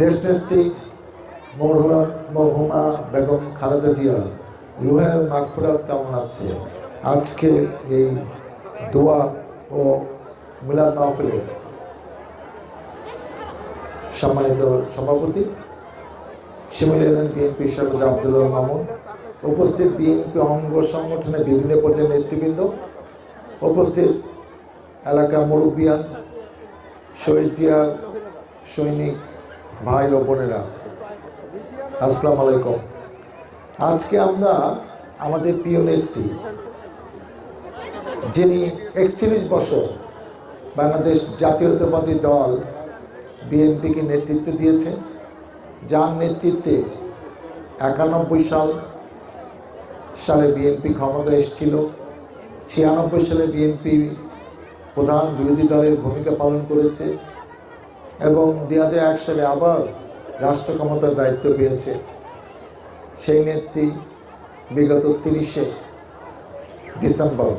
দেশনেত্রী মরহুমা বেগম খালেদা জিয়া রুহের মাগফিরাত কামনার্থে আজকে এই দোয়া ও মিলাদ মাহফিলের সম্মানিত সভাপতি শিমুল ইউনিয়ন বিএনপির সভাপতি আব্দুল্লাহ মামুন, উপস্থিত বিএনপি অঙ্গ সংগঠনের বিভিন্ন পর্যায়ের নেতৃবৃন্দ, উপস্থিত এলাকার মুরব্বিয়ান, শহীদ জিয়া সৈনিক ভাই ও বোনেরা, আসসালামু আলাইকুম। আজকে আমরা আমাদের প্রিয় নেত্রী, যিনি 41 বছর বাংলাদেশ জাতীয়তাবাদী দল বিএনপিকে নেতৃত্ব দিয়েছে, যার নেতৃত্বে 91 সালে বিএনপি ক্ষমতা এসেছিল, 96 সালে বিএনপি প্রধান বিরোধী দলের ভূমিকা পালন করেছে এবং 2001 সালে আবার রাষ্ট্র ক্ষমতার দায়িত্ব পেয়েছে। সেই নেত্রী বিগত 30 ডিসেম্বর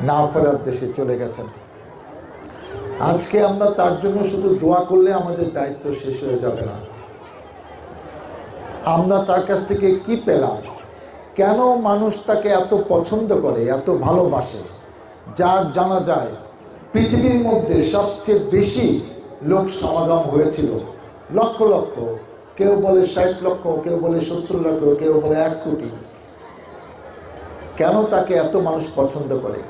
না ফেরার দেশে চলে গেছেন। আজকে আমরা তার জন্য শুধু দোয়া করলে আমাদের দায়িত্ব শেষ হয়ে যাবে না। আমরা তার কাছ থেকে কি পেলাম, কেন মানুষ তাকে এত পছন্দ করে, এত ভালোবাসে, যার জানা যায় পৃথিবীর মধ্যে সবচেয়ে বেশি লোক সমাগম হয়েছিল, লক্ষ লক্ষ, কেউ বলে 60 লক্ষ, কেউ বলে 70 লক্ষ, কেউ বলে 1 কোটি। কেন তাকে এত মানুষ পছন্দ করে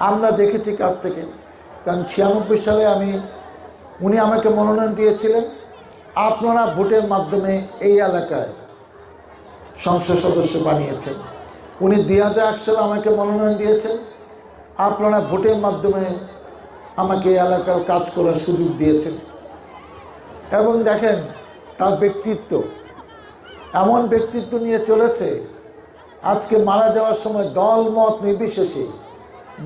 আমরা দেখেছি কাছ থেকে। কারণ 96 সালে উনি আমাকে মনোনয়ন দিয়েছিলেন, আপনারা ভোটের মাধ্যমে এই এলাকায় সংসদ সদস্য বানিয়েছেন। উনি 2001 সালে আমাকে মনোনয়ন দিয়েছেন, আপনারা ভোটের মাধ্যমে আমাকে এই এলাকার কাজ করার সুযোগ দিয়েছেন। এবং দেখেন তার ব্যক্তিত্ব, এমন ব্যক্তিত্ব নিয়ে চলেছে, আজকে মারা যাওয়ার সময় দল মত নির্বিশেষে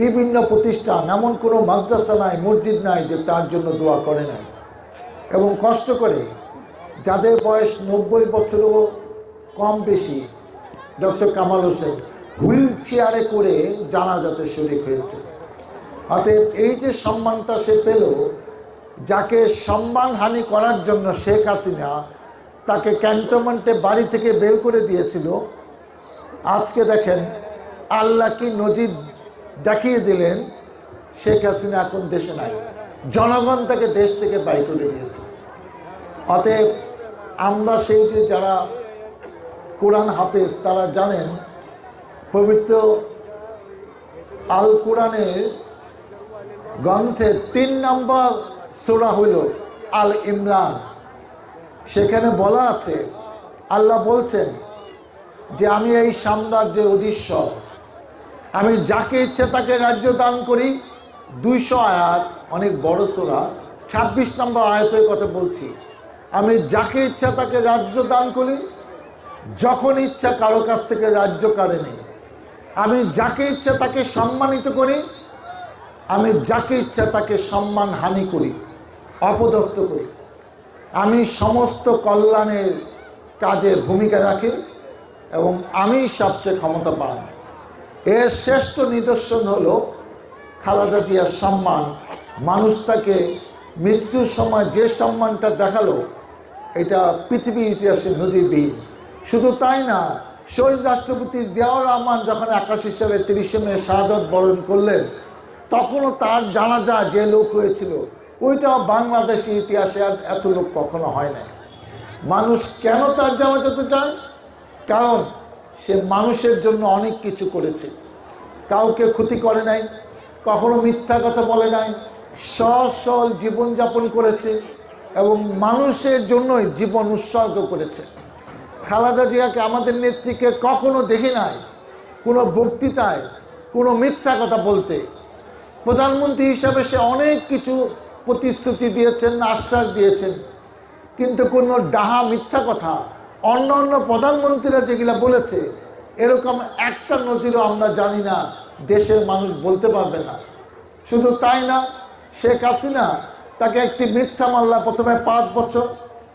বিভিন্ন প্রতিষ্ঠান, এমন কোনো মাদ্রাসা নাই, মসজিদ নাই যে তার জন্য দোয়া করে নাই। এবং কষ্ট করে যাদের বয়স 90 বছরও কম বেশি, ডক্টর কামাল হোসেন হুইল চেয়ারে করে জানাজাতে শরীক হয়েছে। অতএব এই যে সম্মানটা সে পেল, যাকে সম্মানহানি করার জন্য শেখ হাসিনা তাকে ক্যান্টনমেন্টে বাড়ি থেকে বের করে দিয়েছিল, আজকে দেখেন আল্লাহ কি নজির দেখিয়ে দিলেন, শেখ হাসিনা এখন দেশে নাই, জনগণ তাকে দেশ থেকে বাড়ি করে দিয়েছে। অতএব আমরা সেই যে যারা কোরআন হাফেজ, তারা জানেন পবিত্র আল কোরআনের গ্রন্থের 3 নম্বর সূরা হইল আল ইমরান। সেখানে বলা আছে, আল্লাহ বলছেন যে আমি এই সাম্রাজ্যের অধীশ্বর, আমি যাকে ইচ্ছে তাকে রাজ্য দান করি। 200 আয়াত, অনেক বড় সূরা, 26 নম্বর আয়াতের কথা বলছি। আমি যাকে ইচ্ছা তাকে রাজ্য দান করি, যখন ইচ্ছা কারো কাছ থেকে রাজ্য কাড়ে নেই। আমি যাকে ইচ্ছা তাকে সম্মানিত করি, আমি যাকে ইচ্ছা তাকে সম্মান হানি করি, অপদস্থ করি। আমি সমস্ত কল্যাণের কাজে ভূমিকা রাখি এবং আমি সবচেয়ে ক্ষমতা পান। এর শ্রেষ্ঠ নিদর্শন হলো খালেদা জিয়ার সম্মান। মানুষ তাকে মৃত্যুর সময় যে সম্মানটা দেখালো, এটা পৃথিবীর ইতিহাসে নজিরবিহীন। শুধু তাই না, শহীদ রাষ্ট্রপতি জিয়াউর রহমান যখন 81 সালে 30 মে শাহাদত বরণ করলেন, তখনও তার জানাজা যে লোক হয়েছিল, ওইটাও বাংলাদেশের ইতিহাসে এত লোক কখনো হয় না। মানুষ কেন তার জানাজাতে যায়? কারণ সে মানুষের জন্য অনেক কিছু করেছে, কাউকে ক্ষতি করে নাই, কখনো মিথ্যা কথা বলে নাই, সরল জীবনযাপন করেছে এবং মানুষের জন্যই জীবন উৎসর্গ করেছে। খালেদা জিয়াকে, আমাদের নেত্রীকে কখনো দেখি নাই কোনো বক্তৃতায় কোনো মিথ্যা কথা বলতে। প্রধানমন্ত্রী হিসাবে সে অনেক কিছু প্রতিশ্রুতি দিয়েছেন, আশ্বাস দিয়েছেন, কিন্তু কোনো ডাহা মিথ্যা কথা অন্য অন্য প্রধানমন্ত্রীরা যেগুলো বলেছে, এরকম একটা নজিরও আমরা জানি না, দেশের মানুষ বলতে পারবে না। শুধু তাই না, শেখ হাসিনা তাকে একটি মিথ্যা মামলা, প্রথমে 5 বছর,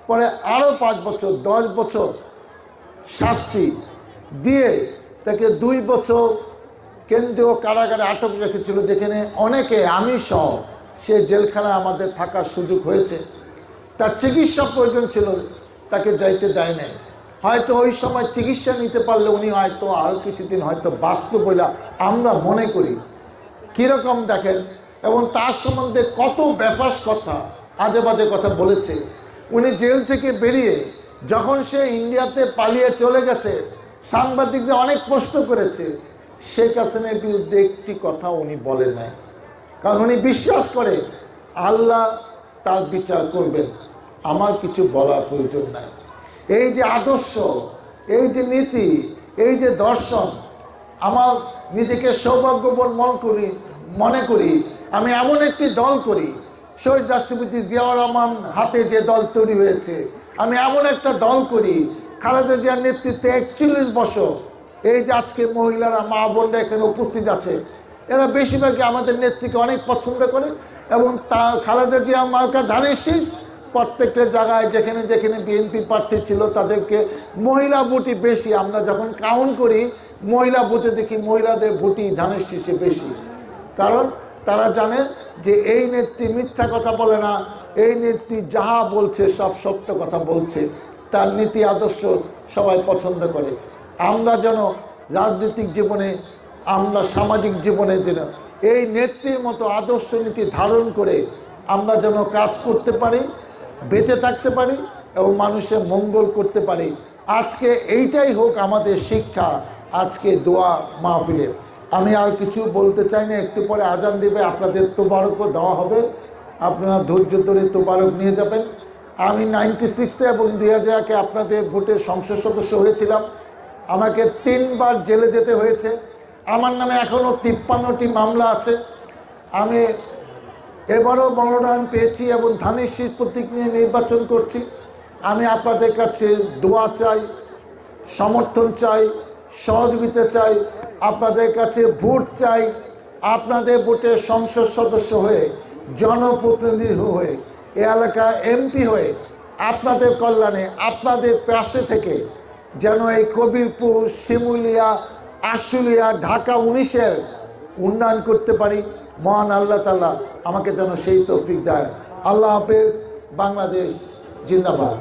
পরে আরও 5 বছর, 10 বছর শাস্তি দিয়ে তাকে 2 বছর কেন্দ্রীয় কারাগারে আটক রেখেছিল, যেখানে অনেকে, আমি সহ, সে জেলখানায় আমাদের থাকার সুযোগ হয়েছে। তার চিকিৎসা প্রয়োজন ছিল, তাকে যাইতে দেয় নাই। হয়তো ওই সময় চিকিৎসা নিতে পারলে উনি হয়তো আরও কিছুদিন হয়তো বাঁচত বলে আমরা মনে করি। কীরকম দেখেন, এবং তার সম্বন্ধে কত ব্যাপাস কথা, আজে বাজে কথা বলেছে। উনি জেল থেকে বেরিয়ে যখন সে ইন্ডিয়াতে পালিয়ে চলে গেছে, সাংবাদিকদের অনেক প্রশ্ন করেছে, শেখ হাসিনার বিরুদ্ধে একটি কথা উনি বলেন নাই। কারণ উনি বিশ্বাস করে আল্লাহ তার বিচার করবেন, আমার কিছু বলার প্রয়োজন নাই। এই যে আদর্শ, এই যে নীতি, এই যে দর্শন, আমার নিজেকে সৌভাগ্যবান মনে করি আমি এমন একটি দল করি, শহীদ রাষ্ট্রপতি জিয়াউর রহমান হাতে যে দল তৈরি হয়েছে, আমি এমন একটা দল করি খালেদা জিয়ার নেতৃত্বে 41 বছর। এই যে আজকে মহিলারা, মা বোনরা এখানে উপস্থিত আছে, এরা বেশিরভাগই আমাদের নেত্রীকে অনেক পছন্দ করে, এবং তা খালেদা জিয়া মার্কা ধানের শীষ প্রত্যেকটা জায়গায় যেখানে যেখানে বিএনপি প্রার্থী ছিল তাদেরকে মহিলা ভোটই বেশি। আমরা যখন কাউন্ট করি মহিলা ভোটে দেখি মহিলাদের ভোটই ধানের শীষে বেশি। কারণ তারা জানে যে এই নেত্রী মিথ্যা কথা বলে না, এই নেত্রী যাহা বলছে সব সত্য কথা বলছে, তার নীতি আদর্শ সবাই পছন্দ করে। আমরা যেন রাজনৈতিক জীবনে, আমরা সামাজিক জীবনে যেন এই নেত্রীর মতো আদর্শ নীতি ধারণ করে আমরা যেন কাজ করতে পারি, বেঁচে থাকতে পারি এবং মানুষের মঙ্গল করতে পারি। আজকে এইটাই হোক আমাদের শিক্ষা আজকে দোয়া মাহফিলে। আমি আর কিছু বলতে চাই না, একটু পরে আজান দেবে, আপনাদের তোবারকও দেওয়া হবে, আপনারা ধৈর্য ধরে তোবারক নিয়ে যাবেন। আমি 96-এ এবং 2000-এ আপনাদের ভোটের সংসদ সদস্য হয়েছিলাম। আমাকে 3 বার জেলে যেতে হয়েছে। আমার নামে এখনও 53টি মামলা আছে। আমি এবারও মনোনয়ন পেয়েছি এবং ধানের শীষ প্রতীক নিয়ে নির্বাচন করছি। আমি আপনাদের কাছে দোয়া চাই, সমর্থন চাই, সহযোগিতা চাই, আপনাদের কাছে ভোট চাই। আপনাদের ভোটের সংসদ সদস্য হয়ে, জনপ্রতিনিধি হয়ে, এ এলাকা এমপি হয়ে আপনাদের কল্যাণে, আপনাদের পাশে থেকে যেন এই কবিরপুর, শিমুলিয়া, আশুলিয়া, ঢাকা 19-এর উন্নয়ন করতে পারি। মহান আল্লাহ তাআলা আমাকে যেন সেই তৌফিক দেয়। আল্লাহ হাফেজ। বাংলাদেশ জিন্দাবাদ।